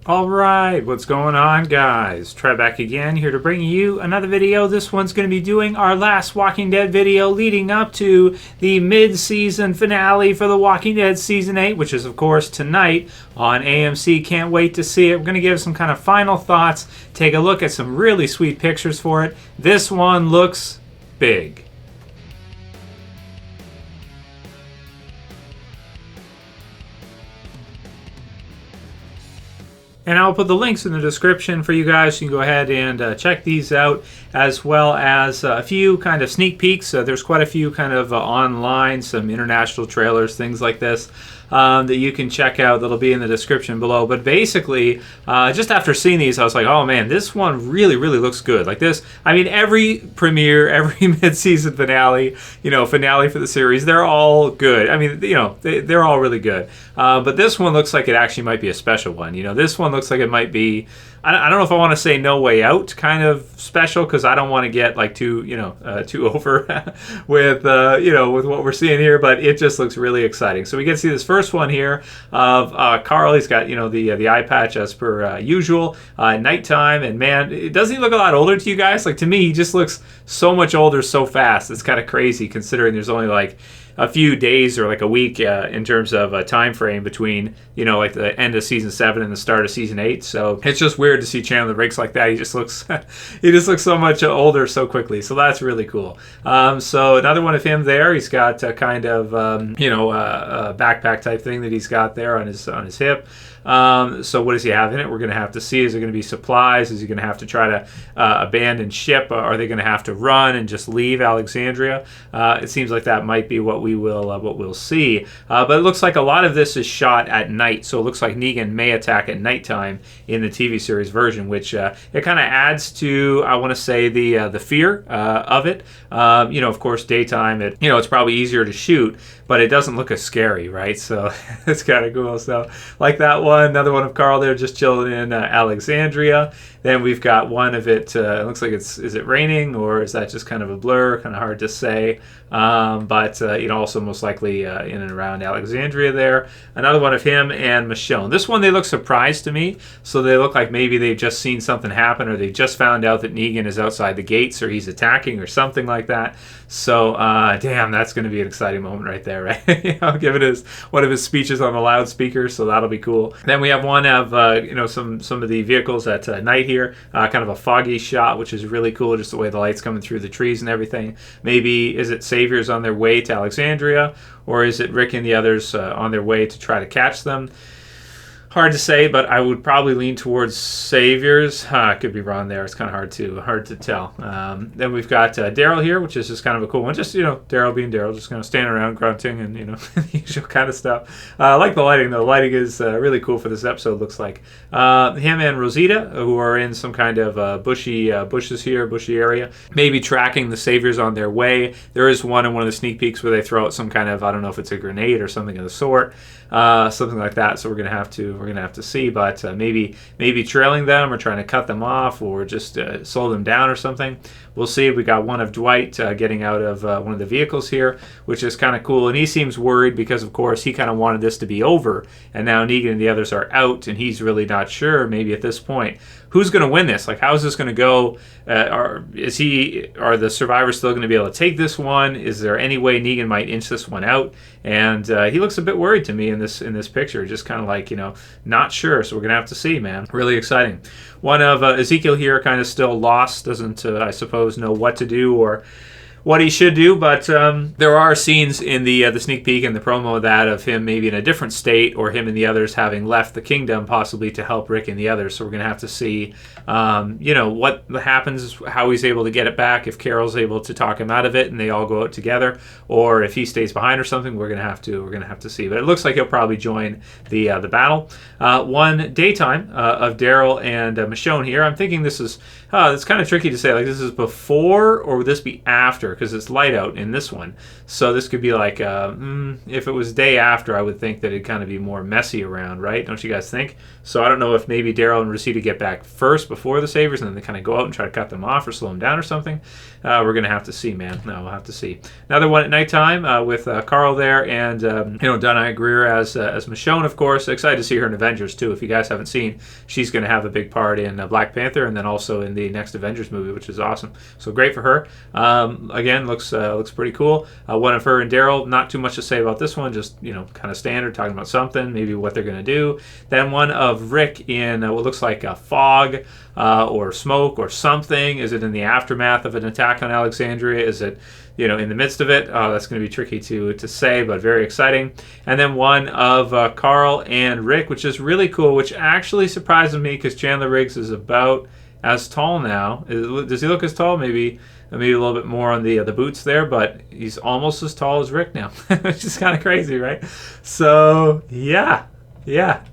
Alright, what's going on, guys? Trev back again, here to bring you another video. This one's going to be doing our last Walking Dead video leading up to the mid-season finale for The Walking Dead Season 8, which is, of course, tonight on AMC. Can't wait to see it. We're going to give some kind of final thoughts, take a look at some really sweet pictures for it. This one looks big. And I'll put the links in the description for you guys. You can go ahead and check these out, as well as a few kind of sneak peeks. There's quite a few kind of online, some international trailers, things like this, that you can check out. That'll be in the description below. But basically, just after seeing these, I was like, oh man, this one really, really looks good. Like this, I mean, every premiere, every mid-season finale, finale for the series, they're all good. I mean, they're all really good. But this one looks like it actually might be a special one. This one looks like it might be, I don't know if I want to say No Way Out kind of special, because I don't want to get like too over with with what we're seeing here, but it just looks really exciting. So we get to see this first one here of Carl. He's got the eye patch as per usual, nighttime, and man, doesn't he look a lot older to you guys? Like, to me, he just looks so much older so fast. It's kind of crazy considering there's only like a few days or like a week in terms of a time frame between like the end of season 7 and the start of season 8. So it's just weird to see Chandler Riggs like that. He just looks so much older so quickly. So that's really cool. So another one of him there. He's got a kind of a backpack type thing that he's got there on his hip. So what does he have in it? We're going to have to see. Is there going to be supplies? Is he going to have to try to abandon ship? Are they going to have to run and just leave Alexandria? It seems like that might be what we'll see. But it looks like a lot of this is shot at night. So it looks like Negan may attack at nighttime in the TV series version, which it kind of adds to, I want to say, the fear of it. Of course, daytime, it's probably easier to shoot, but it doesn't look as scary, right? So it's kind of cool. So like that one. Another one of Carl there just chilling in Alexandria. Then we've got one of it looks like is it raining, or is that just kind of a blur? Kind of hard to say. But also most likely in and around Alexandria there. Another one of him and Michonne. This one, they look surprised to me. So they look like maybe they've just seen something happen, or they just found out that Negan is outside the gates, or he's attacking, or something like that. So damn, that's going to be an exciting moment right there, right? Given one of his speeches on the loudspeaker, so that'll be cool. Then we have one of some of the vehicles at night here, kind of a foggy shot, which is really cool, just the way the light's coming through the trees and everything. Maybe is it Saviors on their way to Alexandria, or is it Rick and the others on their way to try to catch them? Hard to say, but I would probably lean towards Saviors. I could be wrong there. It's kind of hard to tell. Then we've got Daryl here, which is just kind of a cool one. Just, Daryl being Daryl, just kind of standing around grunting and, the usual kind of stuff. I like the lighting, though. The lighting is really cool for this episode, looks like. Him and Rosita, who are in some kind of bushy area, maybe tracking the Saviors on their way. There is one in one of the sneak peeks where they throw out some kind of, I don't know if it's a grenade or something of the sort. Something like that. So we're gonna have to see, but maybe trailing them, or trying to cut them off, or just slow them down or something. We'll see. We got one of Dwight getting out of one of the vehicles here, which is kind of cool, and he seems worried because, of course, he kind of wanted this to be over, and now Negan and the others are out, and he's really not sure. Maybe at this point, who's going to win this? Like, how is this going to go? Are the survivors still going to be able to take this one? Is there any way Negan might inch this one out? And he looks a bit worried to me in this picture, just kind of like, not sure. So we're going to have to see, man. Really exciting. One of Ezekiel here, kind of still lost, doesn't, I suppose, know what to do or what he should do, but there are scenes in the sneak peek and the promo of that of him maybe in a different state, or him and the others having left the kingdom possibly to help Rick and the others. So we're going to have to see what happens, how he's able to get it back, if Carol's able to talk him out of it and they all go out together, or if he stays behind or something. We're going to have to see, but it looks like he'll probably join the battle. One daytime of Daryl and Michonne here. I'm thinking this is it's kind of tricky to say, like, this is before or would this be after after, because it's light out in this one. So this could be like, if it was day after, I would think that it'd kind of be more messy around, right? Don't you guys think? So I don't know if maybe Daryl and Rosita get back first before the Sabres, and then they kind of go out and try to cut them off or slow them down or something. We're going to have to see, man. No, we'll have to see. Another one at nighttime with Carl there, and Dawney Greer as Michonne, of course. Excited to see her in Avengers too. If you guys haven't seen, she's going to have a big part in Black Panther, and then also in the next Avengers movie, which is awesome. So great for her. Again, looks pretty cool. One of her and Daryl. Not too much to say about this one. Just kind of standard, talking about something, maybe what they're going to do. Then one of Rick in what looks like a fog or smoke or something. Is it in the aftermath of an attack on Alexandria? Is it in the midst of it? That's going to be tricky to say, but very exciting. And then one of Carl and Rick, which is really cool, which actually surprises me because Chandler Riggs is about as tall now. Does he look as tall? Maybe a little bit more on the boots there, but he's almost as tall as Rick now, which is kind of crazy, right? So, yeah,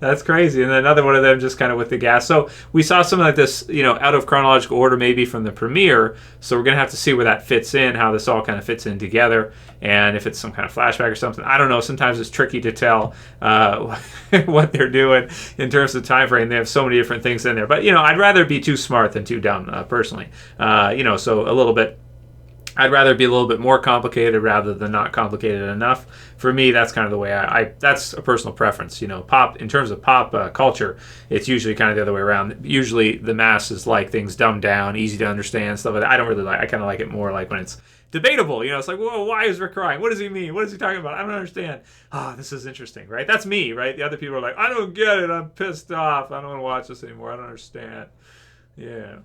that's crazy. And then another one of them just kind of with the gas. So we saw something like this, out of chronological order maybe from the premiere. So we're going to have to see where that fits in, how this all kind of fits in together, and if it's some kind of flashback or something. I don't know. Sometimes it's tricky to tell what they're doing in terms of time frame. They have so many different things in there. But, I'd rather be too smart than too dumb, personally. So a little bit. I'd rather be a little bit more complicated rather than not complicated enough. For me, that's kind of the way that's a personal preference. Pop, in terms of pop culture, it's usually kind of the other way around. Usually the masses like things dumbed down, easy to understand, stuff like that. I don't really like, I kind of like it more like when it's debatable. It's like, whoa, why is Rick crying? What does he mean? What is he talking about? I don't understand. This is interesting, right? That's me, right? The other people are like, I don't get it. I'm pissed off. I don't want to watch this anymore. I don't understand. Yeah.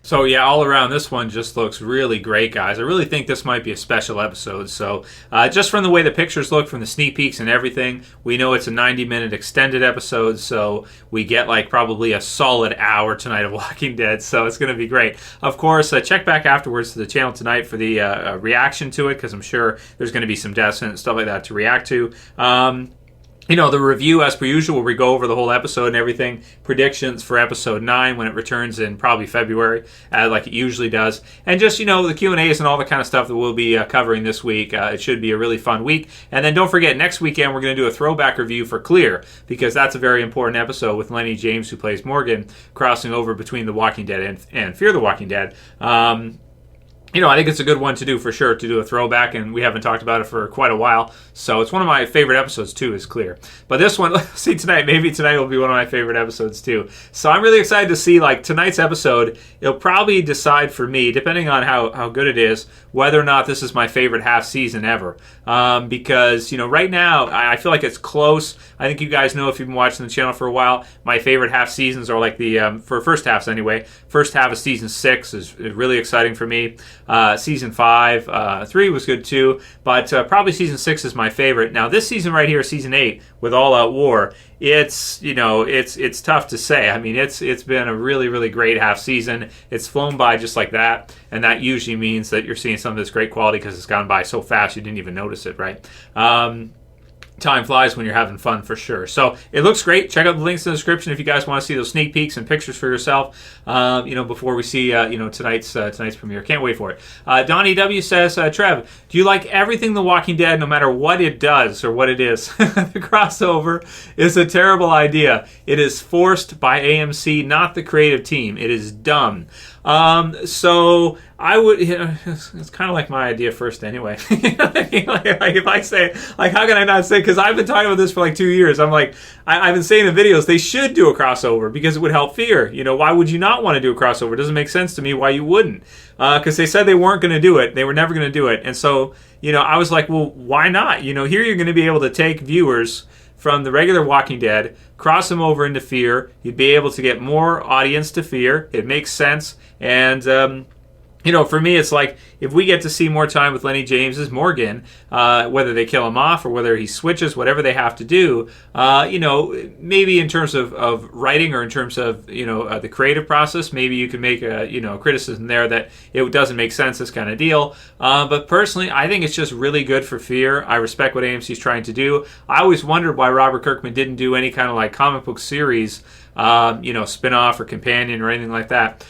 So yeah, all around this one just looks really great, guys. I really think this might be a special episode. So just from the way the pictures look, from the sneak peeks and everything, we know it's a 90-minute extended episode. So we get like probably a solid hour tonight of Walking Dead. So it's going to be great. Of course, check back afterwards to the channel tonight for the reaction to it, because I'm sure there's going to be some deaths and stuff like that to react to. The review, as per usual, where we go over the whole episode and everything. Predictions for episode 9 when it returns in probably February, like it usually does. And just, the Q&As and all the kind of stuff that we'll be covering this week. It should be a really fun week. And then don't forget, next weekend we're going to do a throwback review for Clear, because that's a very important episode with Lenny James, who plays Morgan, crossing over between The Walking Dead and Fear the Walking Dead. I think it's a good one to do for sure, to do a throwback, and we haven't talked about it for quite a while. So it's one of my favorite episodes too, is Clear. But this one, let's see tonight, maybe tonight will be one of my favorite episodes too. So I'm really excited to see, like, tonight's episode. It'll probably decide for me, depending on how good it is, whether or not this is my favorite half season ever. Because, right now, I feel like it's close. I think you guys know, if you've been watching the channel for a while, my favorite half seasons are like the, for first halves anyway, first half of season 6 is really exciting for me. Season 5, 3 was good too, but probably season 6 is my favorite. Now this season right here, season 8, with All Out War, it's it's tough to say. I mean, it's been a really, really great half season. It's flown by just like that, and that usually means that you're seeing some of this great quality because it's gone by so fast you didn't even notice it, right? Time flies when you're having fun, for sure. So it looks great. Check out the links in the description if you guys want to see those sneak peeks and pictures for yourself. Before we see tonight's premiere. Can't wait for it. Dawney W says, Trev, do you like everything The Walking Dead, no matter what it does or what it is? The crossover is a terrible idea. It is forced by AMC, not the creative team. It is dumb. So I would, it's kind of like my idea first anyway. Like if I say, like, how can I not say, because I've been talking about this for like 2 years. I'm like, I've been saying in videos, they should do a crossover because it would help Fear. Why would you not want to do a crossover? It doesn't make sense to me why you wouldn't. Because they said they weren't going to do it. They were never going to do it. And so, I was like, well, why not? Here you're going to be able to take viewers from the regular Walking Dead, cross them over into Fear. You'd be able to get more audience to Fear. It makes sense. And, for me, it's like, if we get to see more time with Lenny James as Morgan, whether they kill him off or whether he switches, whatever they have to do, maybe in terms of writing or in terms of, the creative process, maybe you can make a criticism there that it doesn't make sense, this kind of deal. But personally, I think it's just really good for Fear. I respect what AMC's trying to do. I always wondered why Robert Kirkman didn't do any kind of like comic book series, spin-off or companion or anything like that.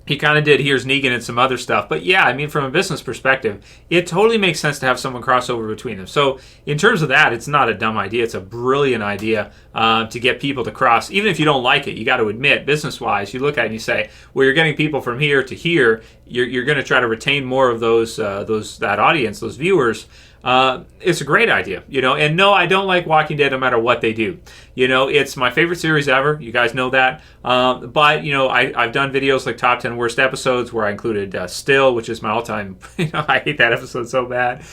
he kind of did Here's Negan and some other stuff. But yeah, I mean, from a business perspective, it totally makes sense to have someone cross over between them. So in terms of that, it's not a dumb idea. It's a brilliant idea to get people to cross. Even if you don't like it, you got to admit, business-wise, you look at it and you say, well, you're getting people from here to here. You're going to try to retain more of that audience, those viewers. It's a great idea, and no, I don't like Walking Dead no matter what they do. It's my favorite series ever. You guys know that. But, I've done videos like Top 10 Worst Episodes where I included Still, which is my all-time, I hate that episode so bad.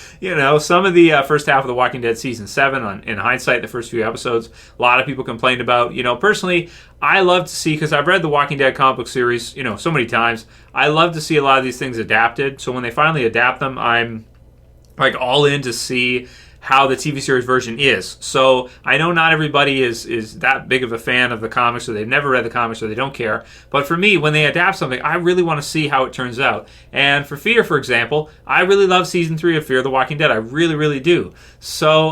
Some of the first half of The Walking Dead Season 7, in hindsight, the first few episodes, a lot of people complained about. Personally, I love to see, because I've read the Walking Dead comic book series, so many times, I love to see a lot of these things adapted. So when they finally adapt them, I'm like all in to see how the TV series version is. So I know not everybody is that big of a fan of the comics, or they've never read the comics, or they don't care. But for me, when they adapt something, I really want to see how it turns out. And for Fear, for example, I really love Season 3 of Fear the Walking Dead. I really, really do. So,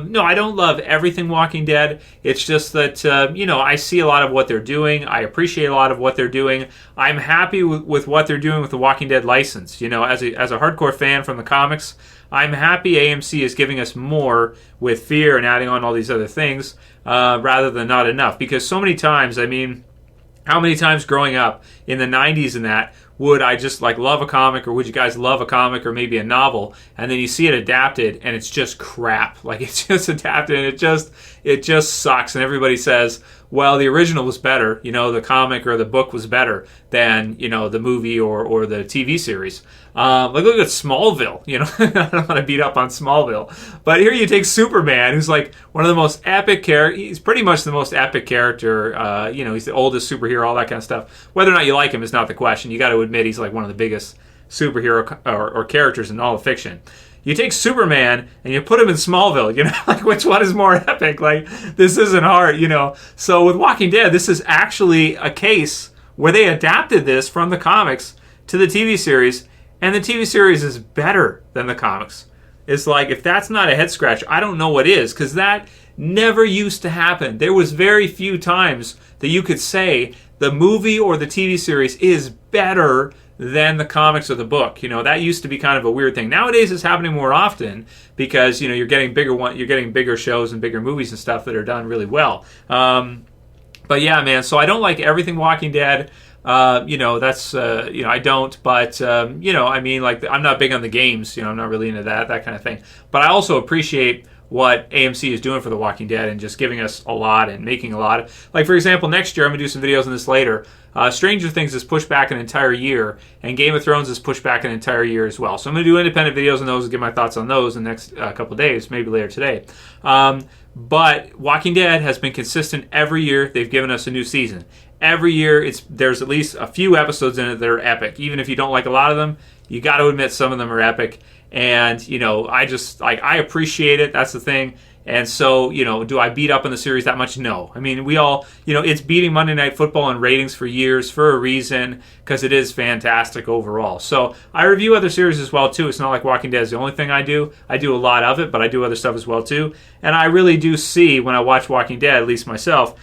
no, I don't love everything Walking Dead. It's just that, I see a lot of what they're doing. I appreciate a lot of what they're doing. I'm happy with what they're doing with the Walking Dead license. As a hardcore fan from the comics, I'm happy AMC is giving us more with Fear and adding on all these other things rather than not enough. Because so many times, how many times growing up in the 90s and that, would I just love a comic, or would you guys love a comic or maybe a novel, and then you see it adapted and it's just crap. It's just adapted and it just sucks, and everybody says, well, the original was better, the comic or the book was better than, the movie or the TV series. Look at Smallville, I don't want to beat up on Smallville. But here you take Superman, who's one of the most epic characters. He's pretty much the most epic character. He's the oldest superhero, all that kind of stuff. Whether or not you like him is not the question. You got to admit he's one of the biggest superhero or characters in all of fiction. You take Superman and you put him in Smallville, which one is more epic? This isn't hard, So with Walking Dead, this is actually a case where they adapted this from the comics to the TV series, and the TV series is better than the comics. It's if that's not a head scratch, I don't know what is, because that never used to happen. There was very few times that you could say the movie or the TV series is better than the comics or the book. That used to be kind of a weird thing. Nowadays it's happening more often because you're getting bigger shows and bigger movies and stuff that are done really well. But yeah, man, so I don't like everything Walking Dead. That's I don't, but I'm not big on the games, I'm not really into that kind of thing. But I also appreciate what AMC is doing for The Walking Dead and just giving us a lot and making a lot. For example, next year, I'm going to do some videos on this later. Stranger Things is pushed back an entire year, and Game of Thrones is pushed back an entire year as well. So I'm going to do independent videos on those and give my thoughts on those in the next couple of days, maybe later today. But Walking Dead has been consistent every year. They've given us a new season. Every year, there's at least a few episodes in it that are epic. Even if you don't like a lot of them, you got to admit some of them are epic. And, I appreciate it. That's the thing. And so, do I beat up on the series that much? No. We all, it's beating Monday Night Football in ratings for years for a reason, because it is fantastic overall. So I review other series as well, too. It's not like Walking Dead is the only thing I do. I do a lot of it, but I do other stuff as well, too. And I really do see, when I watch Walking Dead, at least myself,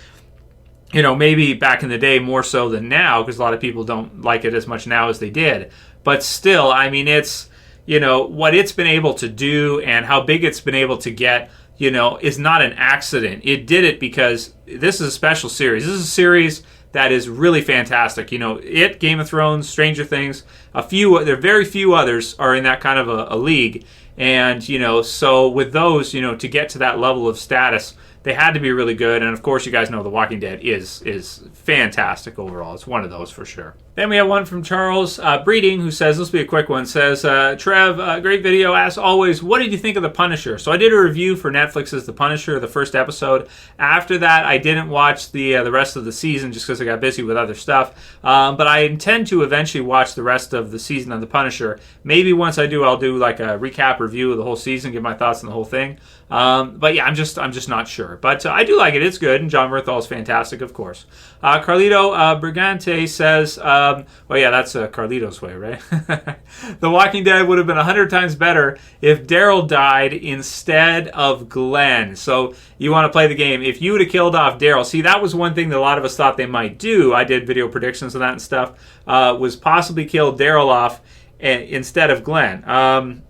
maybe back in the day more so than now, because a lot of people don't like it as much now as they did. But still, it's, what it's been able to do and how big it's been able to get, is not an accident. It did it because this is a special series. This is a series that is really fantastic. Game of Thrones, Stranger Things, there are very few others are in that kind of a league. And, so with those, to get to that level of status, they had to be really good. And of course, you guys know The Walking Dead is fantastic overall. It's one of those for sure. Then we have one from Charles Breeding, who says, this will be a quick one, says, Trev, great video. As always, what did you think of The Punisher? So I did a review for Netflix's The Punisher, the first episode. After that, I didn't watch the rest of the season just because I got busy with other stuff. But I intend to eventually watch the rest of the season of The Punisher. Maybe once I do, I'll do a recap review of the whole season, give my thoughts on the whole thing. But yeah, I'm just not sure. But I do like it. It's good. And John Bernthal is fantastic, of course. Carlito Brigante says, Well, yeah, that's Carlito's way, right? The Walking Dead would have been 100 times better if Daryl died instead of Glenn. So you want to play the game. If you would have killed off Daryl, see, that was one thing that a lot of us thought they might do. I did video predictions on that and stuff. Was possibly kill Daryl off instead of Glenn.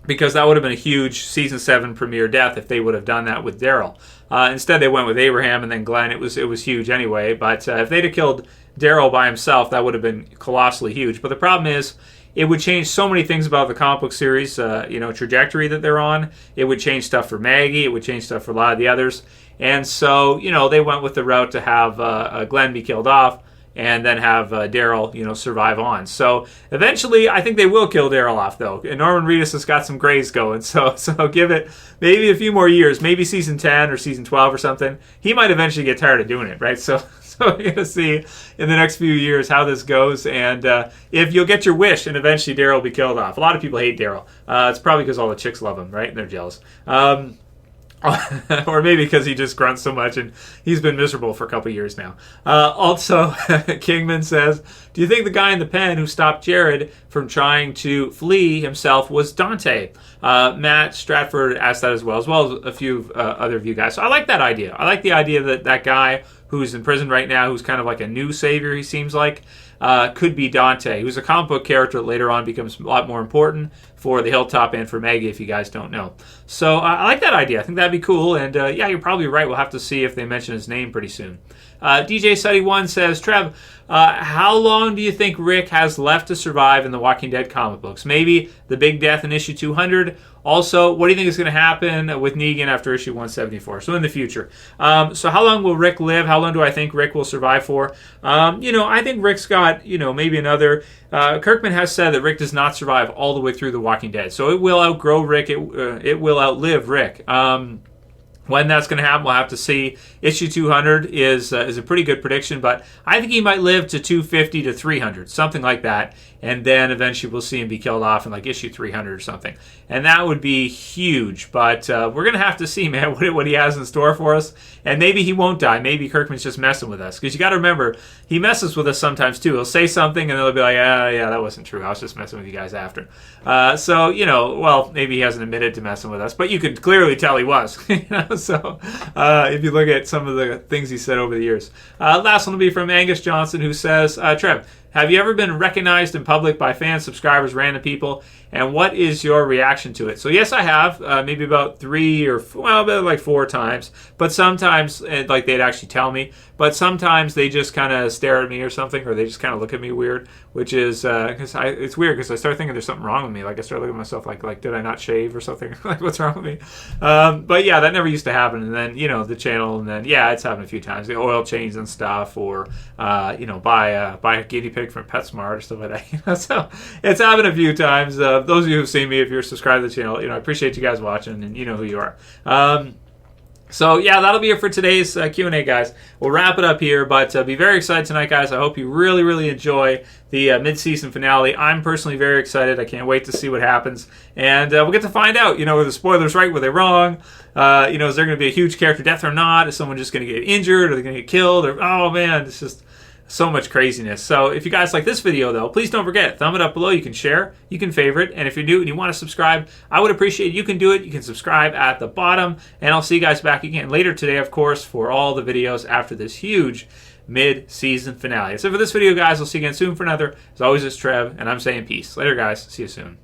Because that would have been a huge season 7 premiere death if they would have done that with Daryl. Instead, they went with Abraham and then Glenn. It was huge anyway. But if they'd have killed Daryl by himself, that would have been colossally huge. But the problem is, it would change so many things about the comic book series, trajectory that they're on. It would change stuff for Maggie. It would change stuff for a lot of the others. And so, they went with the route to have Glenn be killed off, and then have Daryl, survive on. So eventually, I think they will kill Daryl off, though. And Norman Reedus has got some grays going, so give it maybe a few more years, maybe season 10 or season 12 or something. He might eventually get tired of doing it, right? So we're going to see in the next few years how this goes, and if you'll get your wish, and eventually Daryl will be killed off. A lot of people hate Daryl. It's probably because all the chicks love him, right? And they're jealous. Or maybe because he just grunts so much and he's been miserable for a couple years now. Also, Kingman says, do you think the guy in the pen who stopped Jared from trying to flee himself was Dante? Mattstafford asked that as well as a few other of you guys. So I like that idea. I like the idea that that guy who's in prison right now, who's kind of like a new savior, he seems like, could be Dante, who's a comic book character that later on becomes a lot more important for the Hilltop and for Maggie, if you guys don't know. So I like that idea. I think that'd be cool. And yeah, you're probably right. We'll have to see if they mention his name pretty soon. DJ Suddy1 says, Trev, how long do you think Rick has left to survive in the Walking Dead comic books? Maybe the big death in issue 200. Also, what do you think is going to happen with Negan after issue 174? So in the future. So how long will Rick live? How long do I think Rick will survive for? I think Rick's got, maybe another... Kirkman has said that Rick does not survive all the way through The Walking Dead. So it will outgrow Rick. It will outlive Rick. When that's going to happen, we'll have to see. Issue 200 is a pretty good prediction, but I think he might live to 250 to 300, something like that. And then eventually we'll see him be killed off in like issue 300 or something. And that would be huge, but we're going to have to see, man, what he has in store for us. And maybe he won't die. Maybe Kirkman's just messing with us. Because you got to remember, he messes with us sometimes too. He'll say something and they'll be like, yeah, that wasn't true. I was just messing with you guys after. So, maybe he hasn't admitted to messing with us, but you could clearly tell he was. So if you look at some of the things he said over the years. Last one will be from Angus Johnson, who says, Trev, have you ever been recognized in public by fans, subscribers, random people, and what is your reaction to it? So yes, I have, maybe about 4 times, but sometimes like they'd actually tell me, but sometimes they just kind of stare at me or something, or they just kind of look at me weird, which is it's weird because I start thinking there's something wrong with me. Like I start looking at myself like did I not shave or something? Like what's wrong with me? But yeah, that never used to happen. And then the channel, and then yeah, it's happened a few times. The oil change and stuff, or buy a guinea pig from PetSmart or stuff like that. So it's happened a few times. Those of you who've seen me, if you're subscribed to the channel, I appreciate you guys watching, and you know who you are. So yeah, that'll be it for today's Q&A, guys. We'll wrap it up here, but be very excited tonight, guys. I hope you really, really enjoy the mid-season finale. I'm personally very excited. I can't wait to see what happens, and we'll get to find out. Were the spoilers right? Were they wrong? Is there going to be a huge character death or not? Is someone just going to get injured? Are they going to get killed? Or oh man, it's just so much craziness. So if you guys like this video, though, please don't forget, thumb it up below. You can share, you can favorite, and if you're new and you want to subscribe, I would appreciate it. You can do it. You can subscribe at the bottom, and I'll see you guys back again later today, of course, for all the videos after this huge mid-season finale. So for this video, guys, I'll see you again soon for another. As always, it's Trev, and I'm saying peace. Later, guys. See you soon.